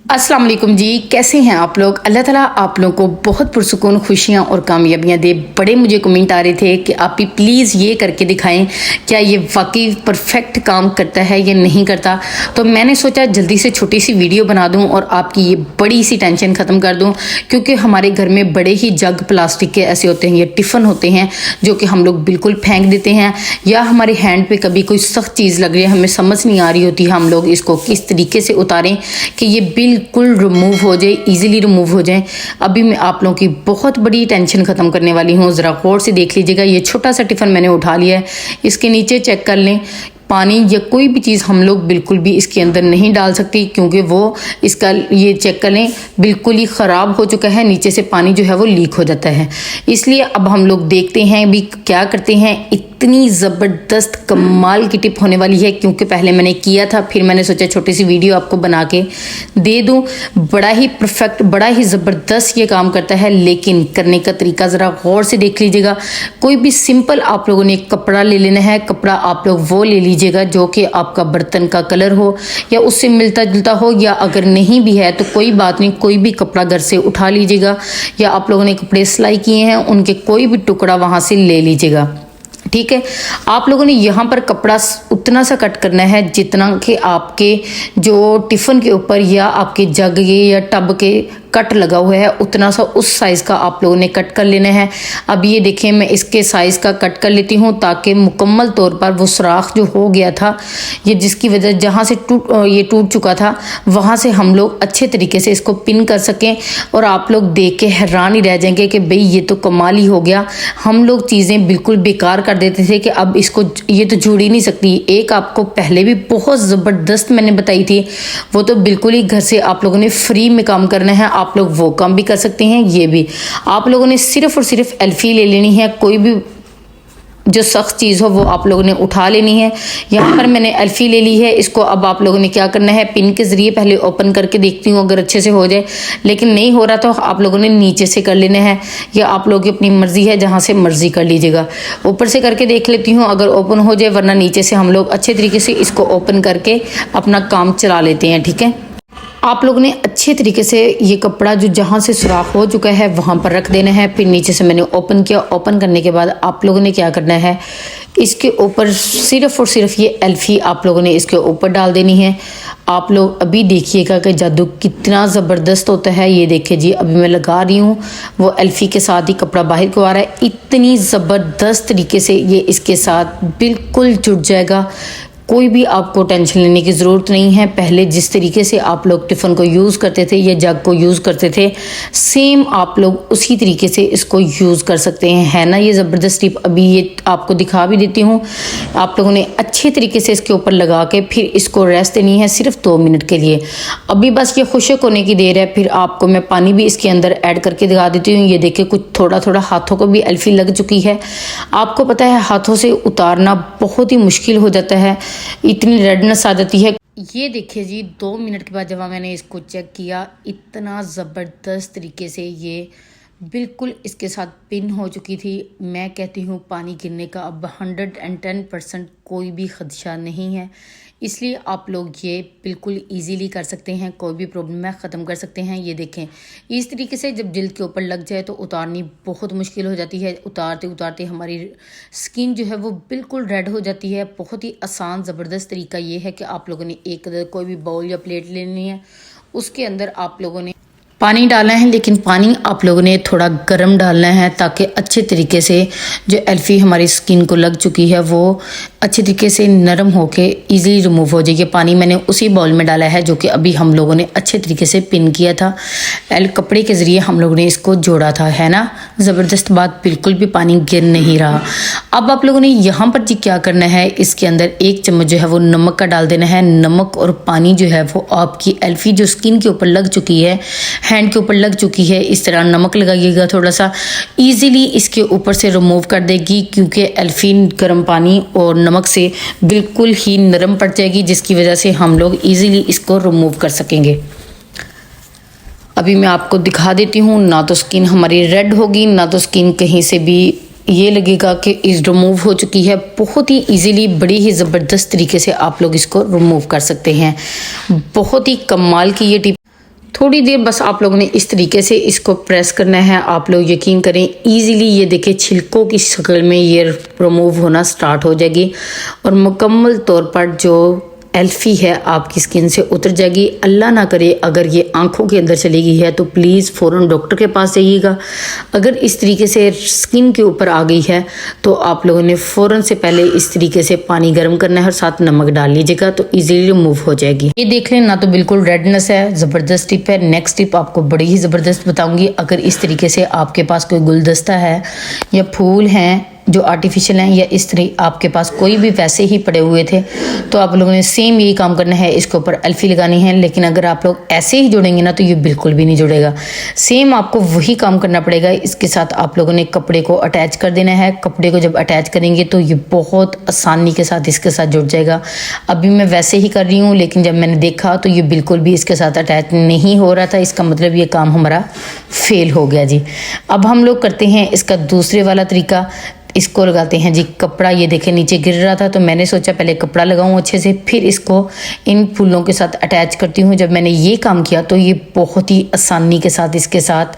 अस्सलाम वालेकुम जी, कैसे हैं आप लोग। अल्लाह ताला आप लोगों को बहुत पुरसुकून खुशियाँ और कामयाबियाँ दे। बड़े मुझे कमेंट आ रहे थे कि आप भी प्लीज़ ये करके दिखाएं क्या ये वाकई परफेक्ट काम करता है या नहीं करता। तो मैंने सोचा जल्दी से छोटी सी वीडियो बना दूं और आपकी ये बड़ी सी टेंशन ख़त्म कर दूं, क्योंकि हमारे घर में बड़े ही जग प्लास्टिक के ऐसे होते हैं, ये टिफ़न होते हैं जो कि हम लोग बिल्कुल फेंक देते हैं, या हमारे हैंड पे कभी कोई सख्त चीज़ लग रही है, हमें समझ नहीं आ रही होती हम लोग इसको किस तरीके से उतारें कि ये बिल्कुल रिमूव हो जाए, इजीली रिमूव हो जाए। अभी मैं आप लोगों की बहुत बड़ी टेंशन ख़त्म करने वाली हूँ। ज़रा गौर से देख लीजिएगा। ये छोटा सा टिफ़न मैंने उठा लिया है, इसके नीचे चेक कर लें। पानी या कोई भी चीज़ हम लोग बिल्कुल भी इसके अंदर नहीं डाल सकती, क्योंकि वो इसका ये चेक कर लें बिल्कुल ही ख़राब हो चुका है, नीचे से पानी जो है वो लीक हो जाता है। इसलिए अब हम लोग देखते हैं भी क्या करते हैं। इतनी ज़बरदस्त कमाल की टिप होने वाली है, क्योंकि पहले मैंने किया था, फिर मैंने सोचा छोटी सी वीडियो आपको बना के दे दूं। बड़ा ही परफेक्ट, बड़ा ही ज़बरदस्त ये काम करता है, लेकिन करने का तरीका ज़रा गौर से देख लीजिएगा। कोई भी सिंपल आप लोगों ने कपड़ा ले लेना है। कपड़ा आप लोग वो ले लीजिएगा जो कि आपका बर्तन का कलर हो या उससे मिलता जुलता हो, या अगर नहीं भी है तो कोई बात नहीं, कोई भी कपड़ा घर से उठा लीजिएगा, या आप लोगों ने कपड़े सिलाई किए हैं उनके कोई भी टुकड़ा वहाँ से ले लीजिएगा। ठीक है, आप लोगों ने यहाँ पर कपड़ा उतना सा कट करना है जितना कि आपके जो टिफ़िन के ऊपर या आपके जग के या टब के कट लगा हुआ है, उतना सा उस साइज़ का आप लोगों ने कट कर लेना है। अब ये देखिए मैं इसके साइज़ का कट कर लेती हूँ, ताकि मुकम्मल तौर पर वो सुराख जो हो गया था, ये जिसकी वजह जहाँ से ये टूट चुका था, वहाँ से हम लोग अच्छे तरीके से इसको पिन कर सकें। और आप लोग देख के हैरान ही रह जाएंगे कि भाई ये तो कमाल ही हो गया। हम लोग चीज़ें बिल्कुल बेकार कर देते थे कि अब इसको ये तो जुड़ ही नहीं सकती। एक आपको पहले भी बहुत ज़बरदस्त मैंने बताई थी, वो तो बिल्कुल ही घर से आप लोगों ने फ्री में काम करना है, आप लोग वो काम भी कर सकते हैं। ये भी आप लोगों ने सिर्फ और सिर्फ एल्फी ले लेनी है। कोई भी जो सख्त चीज़ हो वो आप लोगों ने उठा लेनी है। यहाँ पर मैंने एल्फी ले ली है। इसको अब आप लोगों ने क्या करना है, पिन के ज़रिए पहले ओपन करके देखती हूँ अगर अच्छे से हो जाए, लेकिन नहीं हो रहा तो आप लोगों ने नीचे से कर लेना है, या आप लोगों की अपनी मर्ज़ी है, जहाँ से मर्ज़ी कर लीजिएगा। ऊपर से करके देख लेती हूँ अगर ओपन हो जाए, वरना नीचे से हम लोग अच्छे तरीके से इसको ओपन करके अपना काम चला लेते हैं। ठीक है, आप लोगों ने अच्छे तरीके से ये कपड़ा जो जहाँ से सुराख हो चुका है वहाँ पर रख देना है। फिर नीचे से मैंने ओपन किया। ओपन करने के बाद आप लोगों ने क्या करना है, इसके ऊपर सिर्फ और सिर्फ ये एल्फी आप लोगों ने इसके ऊपर डाल देनी है। आप लोग अभी देखिएगा कि जादू कितना ज़बरदस्त होता है। ये देखिए जी, अभी मैं लगा रही हूँ, वो एल्फी के साथ ही कपड़ा बाहर को आ रहा है। इतनी ज़बरदस्त तरीके से ये इसके साथ बिल्कुल जुड़ जाएगा। कोई भी आपको टेंशन लेने की ज़रूरत नहीं है। पहले जिस तरीके से आप लोग टिफ़िन को यूज़ करते थे या जग को यूज़ करते थे, सेम आप लोग उसी तरीके से इसको यूज़ कर सकते हैं। है ना ये ज़बरदस्त टिप। अभी ये आपको दिखा भी देती हूँ। आप लोगों ने अच्छे तरीके से इसके ऊपर लगा के फिर इसको रेस्ट देनी है सिर्फ 2 मिनट के लिए। अभी बस ये खुश्क होने की देर है। फिर आपको मैं पानी भी इसके अंदर ऐड करके दिखा देती हूँ। ये देखिए कुछ थोड़ा थोड़ा हाथों को भी एल्फी लग चुकी है। आपको पता है हाथों से उतारना बहुत ही मुश्किल हो जाता है, इतनी रेडनेस आ जाती है। ये देखिए जी, 2 मिनट के बाद जब मैंने इसको चेक किया, इतना ज़बरदस्त तरीके से ये बिल्कुल इसके साथ पिन हो चुकी थी। मैं कहती हूँ पानी गिरने का अब 110% कोई भी खदशा नहीं है। इसलिए आप लोग ये बिल्कुल इजीली कर सकते हैं, कोई भी प्रॉब्लम है ख़त्म कर सकते हैं। ये देखें इस तरीके से जब जिल्द के ऊपर लग जाए तो उतारनी बहुत मुश्किल हो जाती है। उतारते उतारते हमारी स्किन जो है वो बिल्कुल रेड हो जाती है। बहुत ही आसान ज़बरदस्त तरीका ये है कि आप लोगों ने एक कोई भी बाउल या प्लेट लेनी है, उसके अंदर आप लोगों ने पानी डालना है, लेकिन पानी आप लोगों ने थोड़ा गर्म डालना है, ताकि अच्छे तरीके से जो एल्फी हमारी स्किन को लग चुकी है वो अच्छे तरीके से नरम होके इजीली रिमूव हो जाएगी। पानी मैंने उसी बाउल में डाला है जो कि अभी हम लोगों ने अच्छे तरीके से पिन किया था। कपड़े के ज़रिए हम लोगों ने इसको जोड़ा था। है ना ज़बरदस्त बात, बिल्कुल भी पानी गिर नहीं रहा। अब आप लोगों ने यहाँ पर जी क्या करना है, इसके अंदर 1 चम्मच जो है वो नमक का डाल देना है। नमक और पानी जो है वो आपकी एल्फी जो स्किन के ऊपर लग चुकी है, हैंड के ऊपर लग चुकी है, इस तरह नमक लगाइएगा थोड़ा सा, इजीली इसके ऊपर से रिमूव कर देगी, क्योंकि एल्फी गर्म पानी और नमक से बिल्कुल ही नरम पड़ जाएगी, जिसकी वजह से हम लोग इजीली इसको रिमूव कर सकेंगे। अभी मैं आपको दिखा देती हूँ। ना तो स्किन हमारी रेड होगी, ना तो स्किन कहीं से भी ये लगेगा कि इस रिमूव हो चुकी है। बहुत ही इजीली, बड़ी ही ज़बरदस्त तरीके से आप लोग इसको रिमूव कर सकते हैं। बहुत ही कमाल की ये टिप। थोड़ी देर बस आप लोगों ने इस तरीके से इसको प्रेस करना है। आप लोग यकीन करें इजीली ये देखिए छिलकों की शक्ल में ये रिमूव होना स्टार्ट हो जाएगी और मुकम्मल तौर पर जो एल्फी है आपकी स्किन से उतर जाएगी। अल्लाह ना करे अगर ये आंखों के अंदर चली गई है तो प्लीज़ फ़ौरन डॉक्टर के पास जाइएगा। अगर इस तरीके से स्किन के ऊपर आ गई है तो आप लोगों ने फ़ौरन से पहले इस तरीके से पानी गर्म करना है और साथ नमक डाल लीजिएगा तो इजीली रिमूव हो जाएगी। ये देख लें ना तो बिल्कुल रेडनेस है, ज़बरदस्त टिप है। नेक्स्ट टिप आपको बड़ी ही ज़बरदस्त बताऊँगी। अगर इस तरीके से आपके पास कोई गुलदस्ता है या फूल हैं जो आर्टिफिशियल हैं या इस तरह आपके पास कोई भी वैसे ही पड़े हुए थे तो आप लोगों ने सेम यही काम करना है, इसके ऊपर अल्फी लगानी है। लेकिन अगर आप लोग ऐसे ही जुड़ेंगे ना तो ये बिल्कुल भी नहीं जुड़ेगा। सेम आपको वही काम करना पड़ेगा। इसके साथ आप लोगों ने कपड़े को अटैच कर देना है। कपड़े को जब अटैच करेंगे तो ये बहुत आसानी के साथ इसके साथ जुड़ जाएगा। अभी मैं वैसे ही कर रही हूँ लेकिन जब मैंने देखा तो ये बिल्कुल भी इसके साथ अटैच नहीं हो रहा था। इसका मतलब ये काम हमारा फेल हो गया जी। अब हम लोग करते हैं इसका दूसरे वाला तरीका। इसको लगाते हैं जी कपड़ा। ये देखें नीचे गिर रहा था तो मैंने सोचा पहले कपड़ा लगाऊं अच्छे से, फिर इसको इन फूलों के साथ अटैच करती हूँ। जब मैंने ये काम किया तो ये बहुत ही आसानी के साथ इसके साथ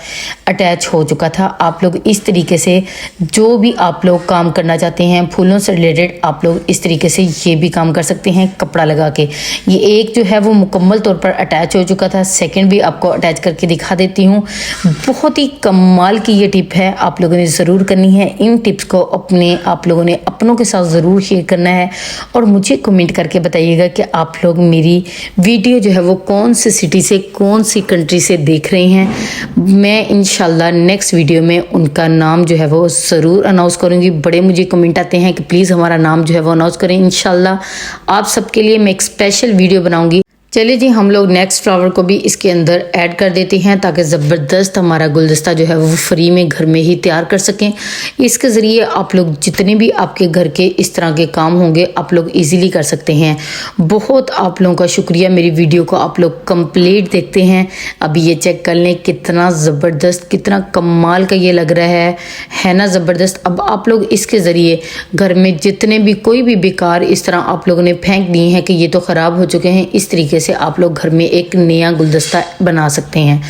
अटैच हो चुका था। आप लोग इस तरीके से जो भी आप लोग काम करना चाहते हैं फूलों से रिलेटेड आप लोग इस तरीके से ये भी काम कर सकते हैं कपड़ा लगा के। ये एक जो है वो मुकम्मल तौर पर अटैच हो चुका था। सेकेंड भी आपको अटैच करके दिखा देती हूँ। बहुत ही कमाल की ये टिप है, आप लोगों ने ज़रूर करनी है। इन टिप्स को आप लोगों ने अपनों के साथ ज़रूर शेयर करना है और मुझे कमेंट करके बताइएगा कि आप लोग मेरी वीडियो जो है वो कौन सी सिटी से कौन सी कंट्री से देख रहे हैं। मैं इंशाल्लाह नेक्स्ट वीडियो में उनका नाम जो है वो ज़रूर अनाउंस करूँगी। बड़े मुझे कमेंट आते हैं कि प्लीज़ हमारा नाम जो है वो अनाउंस करें। इंशाल्लाह आप सबके लिए मैं एक स्पेशल वीडियो बनाऊँगी। चलिए जी हम लोग नेक्स्ट फ्लावर को भी इसके अंदर ऐड कर देते हैं ताकि ज़बरदस्त हमारा गुलदस्ता जो है वो फ्री में घर में ही तैयार कर सकें। इसके ज़रिए आप लोग जितने भी आपके घर के इस तरह के काम होंगे आप लोग इजीली कर सकते हैं। बहुत आप लोगों का शुक्रिया, मेरी वीडियो को आप लोग कंप्लीट देखते हैं। अभी ये चेक कर लें कितना ज़बरदस्त कितना कमाल का ये लग रहा है ना ज़बरदस्त। अब आप लोग इसके ज़रिए घर में जितने भी कोई भी बेकार इस तरह आप लोगों ने फेंक दिए हैं कि ये तो ख़राब हो चुके हैं, इस तरीके से आप लोग घर में एक नया गुलदस्ता बना सकते हैं।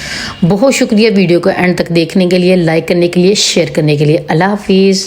बहुत शुक्रिया वीडियो को एंड तक देखने के लिए, लाइक करने के लिए, शेयर करने के लिए। अल्लाह हाफिज़।